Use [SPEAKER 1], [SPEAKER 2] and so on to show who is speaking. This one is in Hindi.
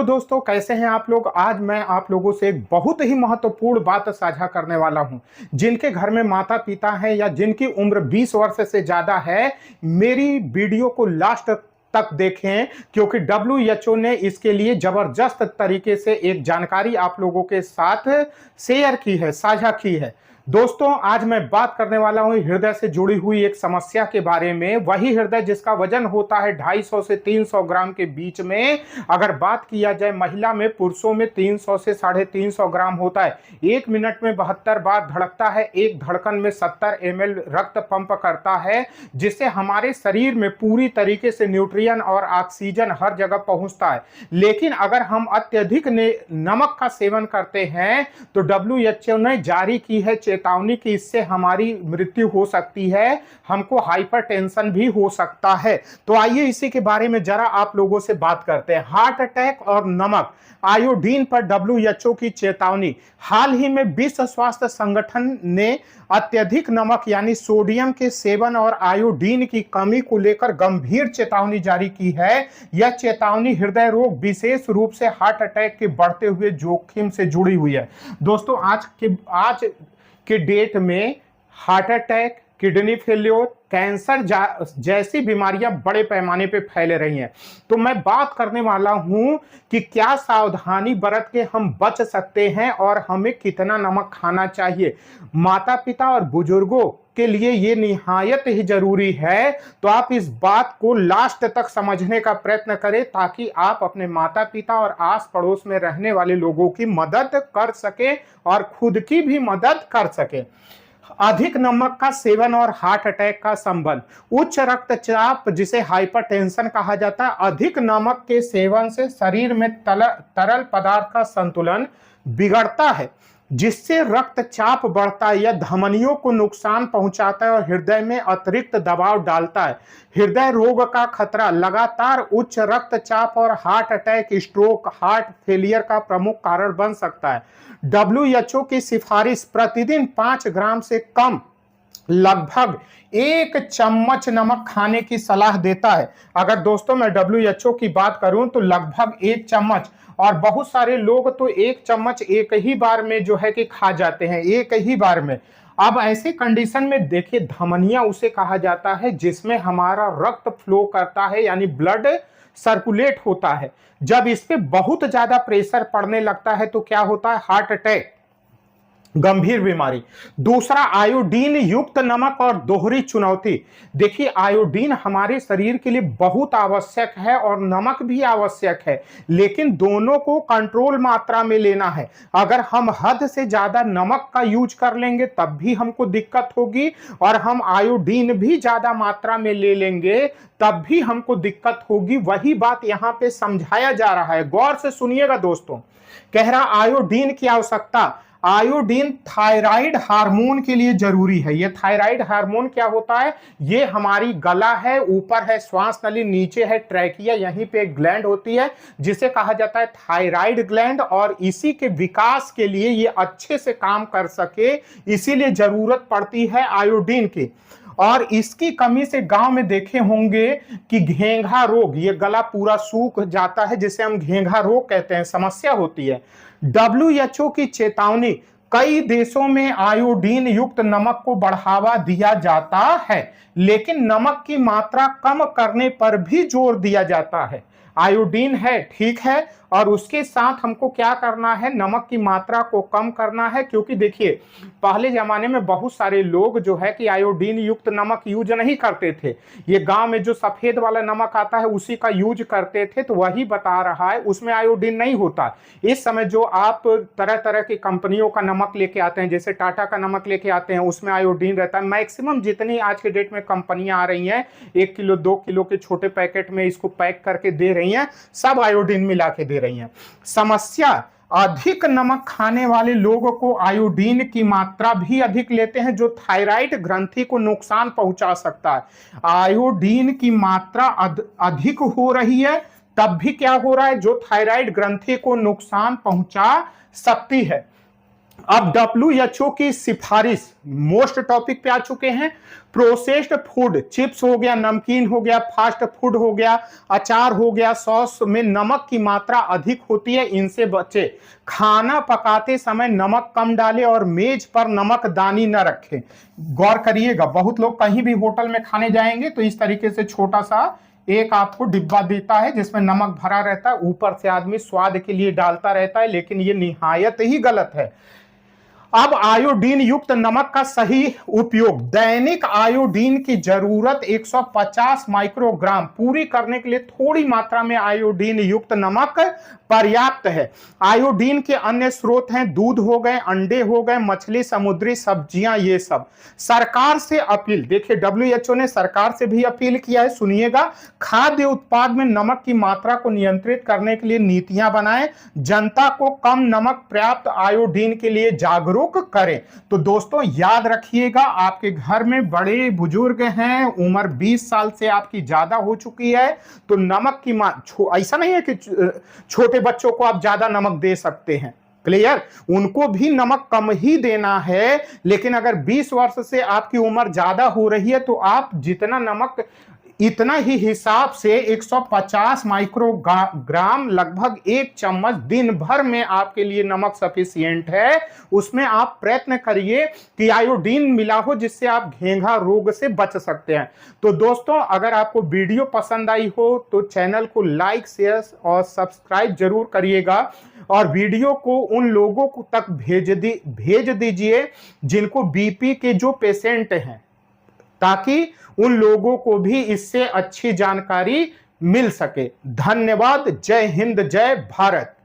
[SPEAKER 1] हेलो दोस्तों, कैसे हैं आप लोग। आज मैं आप लोगों से एक बहुत ही महत्वपूर्ण बात साझा करने वाला हूं। जिनके घर में माता पिता हैं या जिनकी उम्र 20 वर्ष से ज्यादा है, मेरी वीडियो को लास्ट तक देखें, क्योंकि WHO ने इसके लिए जबरदस्त तरीके से एक जानकारी आप लोगों के साथ शेयर की है, साझा की है। दोस्तों, आज मैं बात करने वाला हूं हृदय से जुड़ी हुई एक समस्या के बारे में। वही हृदय जिसका वजन होता है 250 से 300 ग्राम के बीच में। अगर बात किया जाए महिला में, पुरुषों में 300 से 350 ग्राम होता है। 1 मिनट में 72 बार धड़कता है। एक धड़कन में 70 ml रक्त पंप करता है, जिससे हमारे शरीर में पूरी तरीके से न्यूट्रिएंट और ऑक्सीजन हर जगह पहुंचता है। लेकिन अगर हम अत्यधिक नमक का सेवन करते हैं तो WHO ने जारी की है चेतावनी कि इससे हमारी मृत्यु हो सकती है, हमको हाइपरटेंशन भी हो सकता है। तो आइए इसी के बारे में जरा आप लोगों से बात करते हैं। हार्ट अटैक और नमक, आयोडीन पर WHO की चेतावनी। हाल ही में विश्व स्वास्थ्य संगठन ने अत्यधिक नमक यानी सोडियम के सेवन और आयोडीन की कमी को लेकर गंभीर चेतावनी जारी की है। यह चेतावनी हृदय रोग, विशेष रूप से हार्ट अटैक के बढ़ते हुए जोखिम से जुड़ी हुई है। दोस्तों, आज के डेट में heart attack, kidney failure, cancer जैसी बीमारियां बड़े पैमाने पे फैल रही हैं। तो मैं बात करने वाला हूं कि क्या सावधानी बरत के हम बच सकते हैं और हमें कितना नमक खाना चाहिए। माता पिता और बुजुर्गों के लिए ये निहायत ही जरूरी है। तो आप इस बात को लास्ट तक समझने का प्रयत्न करें, ताकि आप अपने माता पिता और आस पड़ोस में रहने वाले लोगों की मदद कर सके और खुद की भी मदद कर सके। अधिक नमक का सेवन और हार्ट अटैक का संबंध। उच्च रक्तचाप, जिसे हाइपरटेंशन कहा जाता है, अधिक नमक के सेवन से शरीर में तरल पदार्थ का संतुलन बिगड़ता है, जिससे रक्तचाप बढ़ता है या धमनियों को नुकसान पहुंचाता है और हृदय में अतिरिक्त दबाव डालता है। हृदय रोग का खतरा। लगातार उच्च रक्तचाप और heart attack, stroke, heart failure का प्रमुख कारण बन सकता है। WHO की सिफारिश प्रतिदिन 5 ग्राम से कम लगभग 1 चम्मच नमक खाने की सलाह देता है। अगर दोस्तों मैं WHO की बात करूं तो लगभग 1 चम्मच, और बहुत सारे लोग तो 1 चम्मच एक ही बार में जो है कि खा जाते हैं, एक ही बार में। अब ऐसे कंडीशन में देखिए, धमनियां उसे कहा जाता है जिसमें हमारा रक्त फ्लो करता है, यानी ब्लड सर्कुलेट होता है। जब इस पे बहुत ज्यादा प्रेशर पड़ने लगता है तो क्या होता है? हार्ट अटैक, गंभीर बीमारी। दूसरा, आयोडीन युक्त नमक और दोहरी चुनौती। देखिए, आयोडीन हमारे शरीर के लिए बहुत आवश्यक है और नमक भी आवश्यक है, लेकिन दोनों को कंट्रोल मात्रा में लेना है। अगर हम हद से ज्यादा नमक का यूज कर लेंगे तब भी हमको दिक्कत होगी, और हम आयोडीन भी ज्यादा मात्रा में ले लेंगे तब भी हमको दिक्कत होगी। वही बात यहाँ पे समझाया जा रहा है, गौर से सुनिएगा दोस्तों। कह रहा आयोडीन की आवश्यकता। आयोडीन थायराइड हार्मोन के लिए जरूरी है। ये थायराइड हार्मोन क्या होता है? ये हमारी गला है, ऊपर है श्वास नली, नीचे है ट्रैकिया, यहीं पे एक ग्लैंड होती है जिसे कहा जाता है थायराइड ग्लैंड, और इसी के विकास के लिए ये अच्छे से काम कर सके, इसीलिए जरूरत पड़ती है आयोडीन की। और इसकी कमी से गांव में देखे होंगे कि घेंघा रोग, ये गला पूरा सूख जाता है, जिसे हम घेंघा रोग कहते हैं, समस्या होती है। WHO की चेतावनी। कई देशों में आयोडीन युक्त नमक को बढ़ावा दिया जाता है, लेकिन नमक की मात्रा कम करने पर भी जोर दिया जाता है। आयोडीन है, ठीक है, और उसके साथ हमको क्या करना है? नमक की मात्रा को कम करना है। क्योंकि देखिए, पहले जमाने में बहुत सारे लोग जो है कि आयोडीन युक्त नमक यूज नहीं करते थे। ये गांव में जो सफेद वाला नमक आता है उसी का यूज करते थे। तो वही बता रहा है, उसमें आयोडीन नहीं होता। इस समय जो आप तरह तरह की कंपनियों का नमक लेके आते हैं, जैसे टाटा का नमक लेके आते हैं, उसमें आयोडीन रहता है। मैक्सिमम जितनी आज के डेट में कंपनियां आ रही हैं, 1 किलो 2 किलो के छोटे पैकेट में इसको पैक करके दे रही हैं, सब आयोडीन मिला के दे रही हैं। समस्या, अधिक नमक खाने वाले लोगों को आयोडीन की मात्रा भी अधिक लेते हैं, जो थायराइड ग्रंथि को नुकसान पहुंचा सकता है। आयोडीन की मात्रा अधिक हो रही है, तब भी क्या हो रहा है? जो थायराइड ग्रंथि को नुकसान पहुंचा सकती है। अब WHO की सिफारिश मोस्ट टॉपिक पे आ चुके हैं। प्रोसेस्ड फूड, चिप्स हो गया, नमकीन हो गया, फास्ट फूड हो गया, अचार हो गया, सॉस में नमक की मात्रा अधिक होती है, इनसे बचे। खाना पकाते समय नमक कम डालें और मेज पर नमक दानी न रखें। गौर करिएगा, बहुत लोग कहीं भी होटल में खाने जाएंगे तो इस तरीके से छोटा सा एक आपको डिब्बा देता है जिसमें नमक भरा रहता है, ऊपर से आदमी स्वाद के लिए डालता रहता है, लेकिन ये निहायत ही गलत है। अब आयोडीन युक्त नमक का सही उपयोग। दैनिक आयोडीन की जरूरत 150 माइक्रोग्राम पूरी करने के लिए थोड़ी मात्रा में आयोडीन युक्त नमक पर्याप्त है। आयोडीन के अन्य स्रोत हैं दूध हो गए, अंडे हो गए, मछली, समुद्री सब्जियां, ये सब। सरकार से अपील, देखिए WHO ने सरकार से भी अपील किया है, सुनिएगा। खाद्य उत्पाद में नमक की मात्रा को नियंत्रित करने के लिए नीतियां बनाएं, जनता को कम नमक पर्याप्त आयोडीन के लिए जागरूक करें। तो दोस्तों याद रखिएगा, आपके घर में बड़े बुजुर्ग हैं, उम्र 20 साल से आपकी ज्यादा हो चुकी है, तो नमक की ऐसा नहीं है कि छोटे बच्चों को आप ज्यादा नमक दे सकते हैं, क्लियर, उनको भी नमक कम ही देना है। लेकिन अगर 20 वर्ष से आपकी उम्र ज्यादा हो रही है तो आप जितना नमक, इतना ही हिसाब से 150 माइक्रोग्राम, लगभग 1 चम्मच दिन भर में आपके लिए नमक सफिशिएंट है। उसमें आप प्रयत्न करिए कि आयोडीन मिला हो, जिससे आप घेंघा रोग से बच सकते हैं। तो दोस्तों अगर आपको वीडियो पसंद आई हो तो चैनल को लाइक, शेयर और सब्सक्राइब जरूर करिएगा, और वीडियो को उन लोगों को तक भेज दीजिए जिनको बीपी के जो पेशेंट हैं, ताकि उन लोगों को भी इससे अच्छी जानकारी मिल सके। धन्यवाद। जय हिंद, जय भारत।